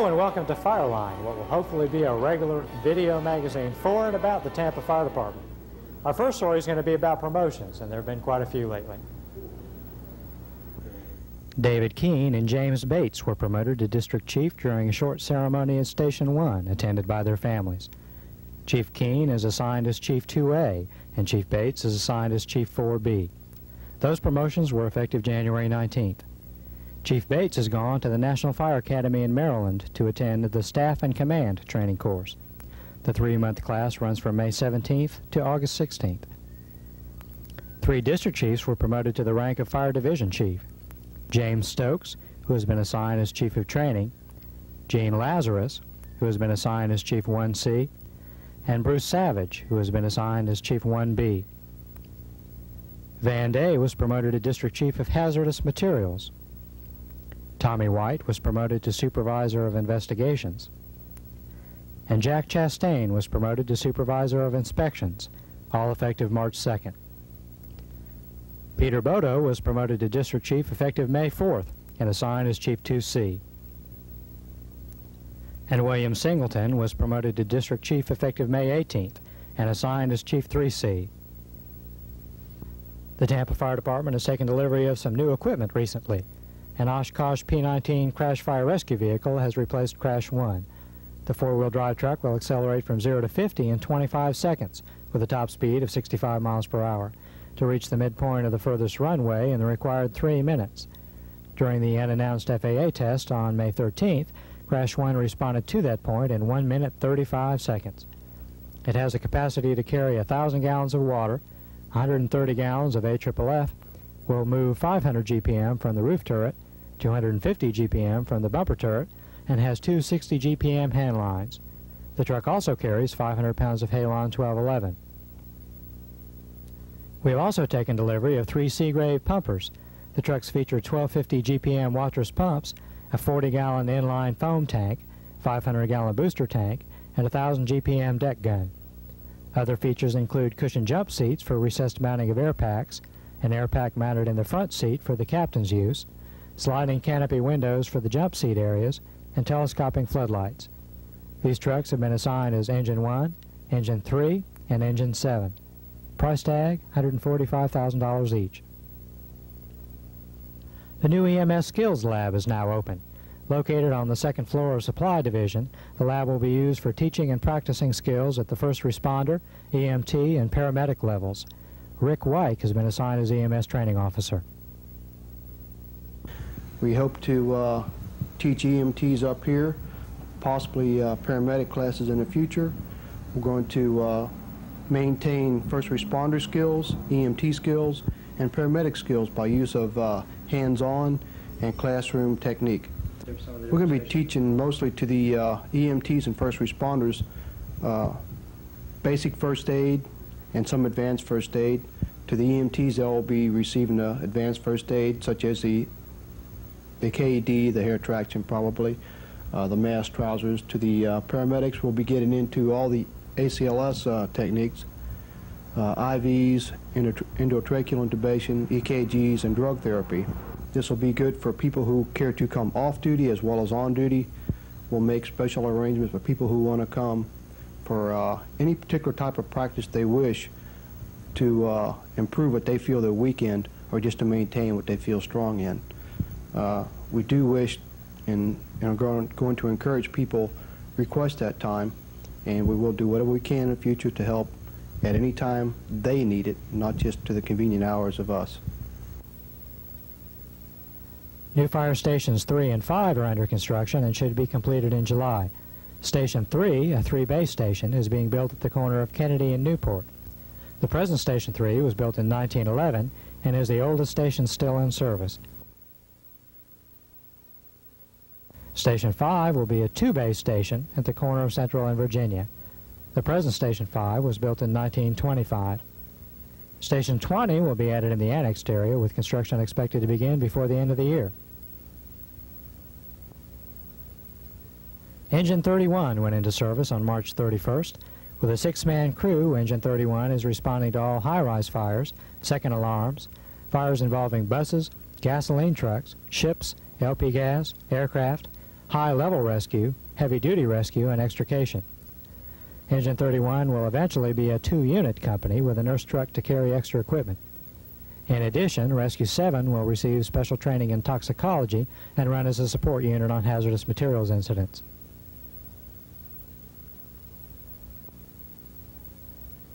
Hello and welcome to Fireline, what will hopefully be a regular video magazine for and about the Tampa Fire Department. Our first story is going to be about promotions, and there have been quite a few lately. David Keene and James Bates were promoted to District Chief during a short ceremony at Station 1, attended by their families. Chief Keene is assigned as Chief 2A, and Chief Bates is assigned as Chief 4B. Those promotions were effective January 19th. Chief Bates has gone to the National Fire Academy in Maryland to attend the Staff and Command training course. The 3-month class runs from May 17th to August 16th. 3 district chiefs were promoted to the rank of Fire Division Chief. James Stokes, who has been assigned as Chief of Training, Gene Lazarus, who has been assigned as Chief 1C, and Bruce Savage, who has been assigned as Chief 1B. Van Day was promoted to District Chief of Hazardous Materials. Tommy White was promoted to Supervisor of Investigations. And Jack Chastain was promoted to Supervisor of Inspections, all effective March 2nd. Peter Bodo was promoted to District Chief effective May 4th and assigned as Chief 2C. And William Singleton was promoted to District Chief effective May 18th and assigned as Chief 3C. The Tampa Fire Department has taken delivery of some new equipment recently. An Oshkosh P-19 Crash Fire Rescue Vehicle has replaced Crash 1. The 4-wheel drive truck will accelerate from 0 to 50 in 25 seconds with a top speed of 65 miles per hour to reach the midpoint of the furthest runway in the required 3 minutes. During the unannounced FAA test on May 13th, Crash 1 responded to that point in 1 minute 35 seconds. It has a capacity to carry 1,000 gallons of water, 130 gallons of ARFF, will move 500 GPM from the roof turret, 250 GPM from the bumper turret, and has 2 60 GPM hand lines. The truck also carries 500 pounds of Halon 1211. We have also taken delivery of 3 Seagrave pumpers. The trucks feature 1250 GPM Watrous pumps, a 40-gallon inline foam tank, 500-gallon booster tank, and 1,000 GPM deck gun. Other features include cushion jump seats for recessed mounting of air packs, an air pack mounted in the front seat for the captain's use, sliding canopy windows for the jump seat areas, and telescoping floodlights. These trucks have been assigned as Engine 1, Engine 3, and Engine 7. Price tag, $145,000 each. The new EMS Skills Lab is now open. Located on the 2nd floor of Supply Division, the lab will be used for teaching and practicing skills at the first responder, EMT, and paramedic levels. Rick Wyke has been assigned as EMS Training Officer. We hope to teach EMTs up here, possibly paramedic classes in the future. We're going to maintain first responder skills, EMT skills, and paramedic skills by use of hands-on and classroom technique. We're going to be teaching mostly to the EMTs and first responders basic first aid and some advanced first aid. To the EMTs, they'll be receiving advanced first aid such as the KED, the hair traction probably, the mask trousers. To the paramedics, we'll be getting into all the ACLS techniques, IVs, endotracheal intubation, EKGs, and drug therapy. This will be good for people who care to come off duty as well as on duty. We'll make special arrangements for people who want to come for any particular type of practice they wish to improve what they feel they're weak in or just to maintain what they feel strong in. We do wish and going to encourage people request that time, and we will do whatever we can in the future to help at any time they need it, not just to the convenient hours of us. New fire stations 3 and 5 are under construction and should be completed in July. Station 3, a 3-base station, is being built at the corner of Kennedy and Newport. The present Station 3 was built in 1911 and is the oldest station still in service. Station 5 will be a 2-base station at the corner of Central and Virginia. The present Station 5 was built in 1925. Station 20 will be added in the annexed area, with construction expected to begin before the end of the year. Engine 31 went into service on March 31st. With a 6-man crew, Engine 31 is responding to all high-rise fires, second alarms, fires involving buses, gasoline trucks, ships, LP gas, aircraft, high-level rescue, heavy-duty rescue, and extrication. Engine 31 will eventually be a 2-unit company with a nurse truck to carry extra equipment. In addition, Rescue 7 will receive special training in toxicology and run as a support unit on hazardous materials incidents.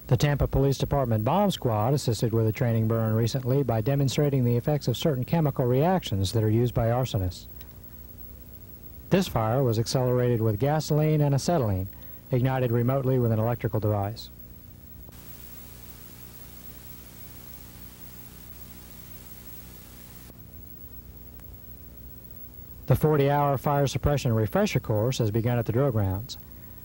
The Tampa Police Department Bomb Squad assisted with a training burn recently by demonstrating the effects of certain chemical reactions that are used by arsonists. This fire was accelerated with gasoline and acetylene, ignited remotely with an electrical device. The 40-hour fire suppression refresher course has begun at the drill grounds.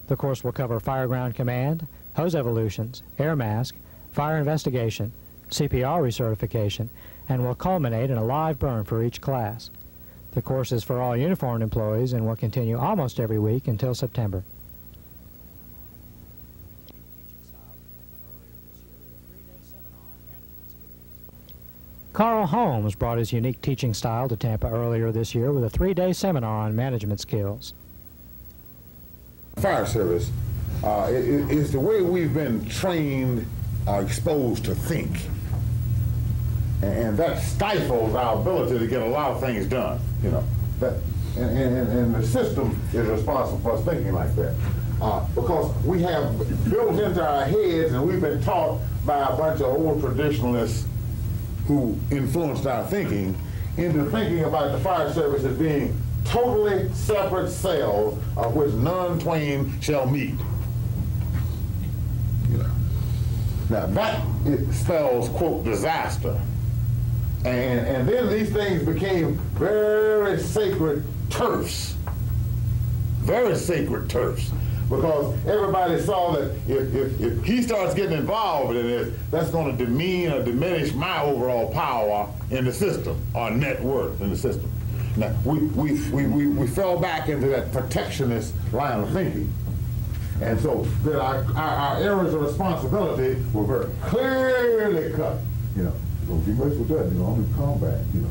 The course will cover fire ground command, hose evolutions, air mask, fire investigation, CPR recertification, and will culminate in a live burn for each class. The course is for all uniformed employees and will continue almost every week until September. Carl Holmes brought his unique teaching style to Tampa earlier this year with a 3-day seminar on management skills. Fire service is the way we've been trained or exposed to think. And that stifles our ability to get a lot of things done, you know. And the system is responsible for us thinking like that. Because we have built into our heads, and we've been taught by a bunch of old traditionalists who influenced our thinking into thinking about the fire service as being totally separate cells of which none twain shall meet. You know. Now that it spells, quote, disaster. And then these things became very sacred turfs. Very sacred turfs. Because everybody saw that if he starts getting involved in this, that's going to demean or diminish my overall power in the system, or net worth in the system. Now, we fell back into that protectionist line of thinking. And so that our areas of responsibility were very clearly cut. You know, don't you mess with that, you know, I'm in combat, you know.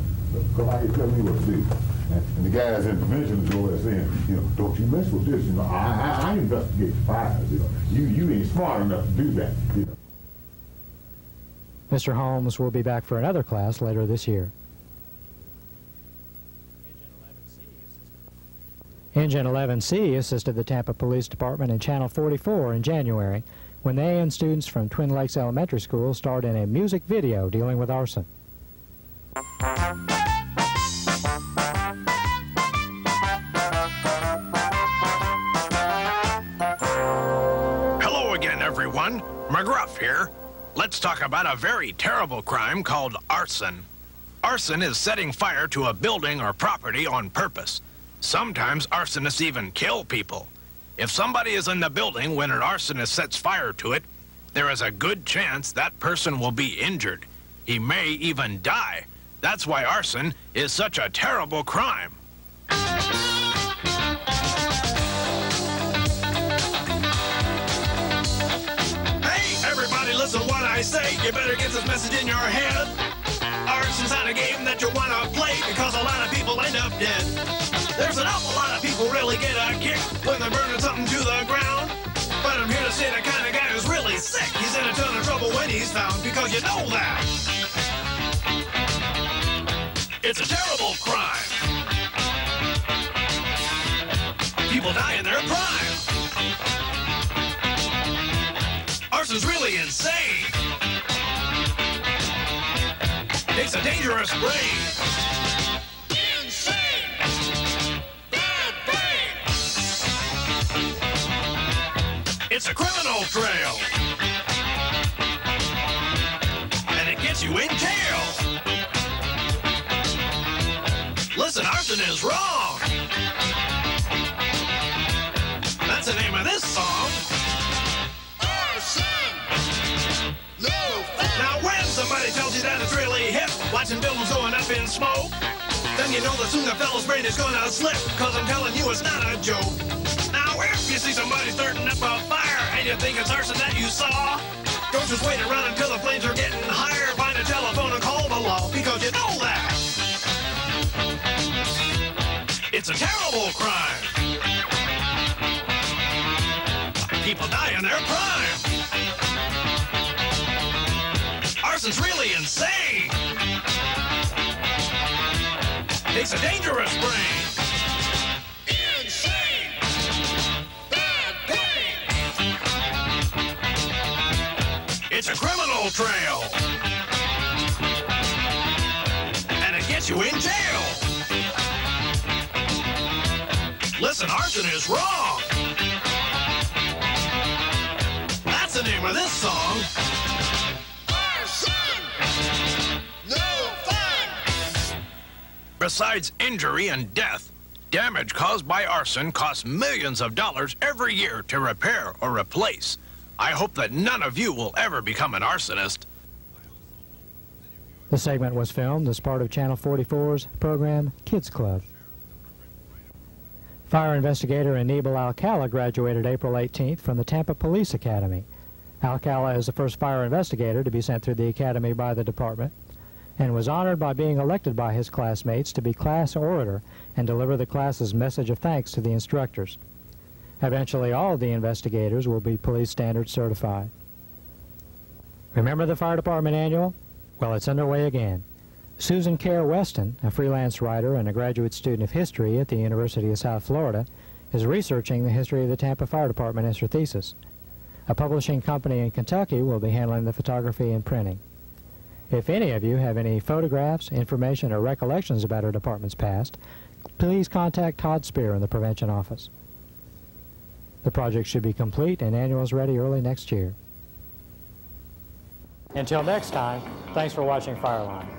Come out here and tell me what to do. And the guys in prevention is over there saying, you know, don't you mess with this, you know, I investigate fires, you know. You ain't smart enough to do that, you know. Mr. Holmes will be back for another class later this year. Engine 11C assisted the Tampa Police Department in Channel 44 in January when they and students from Twin Lakes Elementary School starred in a music video dealing with arson. Hello again, everyone. McGruff here. Let's talk about a very terrible crime called arson. Arson is setting fire to a building or property on purpose. Sometimes arsonists even kill people. If somebody is in the building when an arsonist sets fire to it, there is a good chance that person will be injured. He may even die. That's why arson is such a terrible crime. Hey, everybody, listen to what I say. You better get this message in your head. Arson's not a game that you want to play because a lot of people end up dead. There's an awful lot of people really get a kick when they're burning something to the ground. But I'm here to say the kind of guy who's really sick, he's in a ton of trouble when he's found, because you know that. It's a terrible crime. People die in their prime. Arson's really insane. It's a dangerous brain. It's a criminal trail, and it gets you in jail. Listen, arson is wrong. That's the name of this song. Arson! No fun! Now when somebody tells you that it's really hip, watching buildings going up in smoke, then you know that soon the fellow's brain is gonna slip, cause I'm telling you it's not a joke. Now if you see somebody starting up a fire and you think it's arson that you saw, don't just wait around until the flames are getting higher. Find a telephone and call the law, because you know that. It's It's a terrible crime. People die in their prime. Arson's really insane. It's a dangerous brain. Insane. Bad brain. It's a criminal trail. And it gets you in jail. Listen, arson is wrong. That's the name of this song. Arson! No fun! Besides injury and death, damage caused by arson costs millions of dollars every year to repair or replace. I hope that none of you will ever become an arsonist. The segment was filmed as part of Channel 44's program Kids Club. Fire investigator Anibal Alcala graduated April 18th from the Tampa Police Academy. Alcala is the first fire investigator to be sent through the academy by the department and was honored by being elected by his classmates to be class orator and deliver the class's message of thanks to the instructors. Eventually, all of the investigators will be police standard certified. Remember the fire department annual? Well, it's underway again. Susan Kerr Weston, a freelance writer and a graduate student of history at the University of South Florida, is researching the history of the Tampa Fire Department as her thesis. A publishing company in Kentucky will be handling the photography and printing. If any of you have any photographs, information, or recollections about our department's past, please contact Todd Spear in the Prevention Office. The project should be complete and annuals ready early next year. Until next time, thanks for watching Fireline.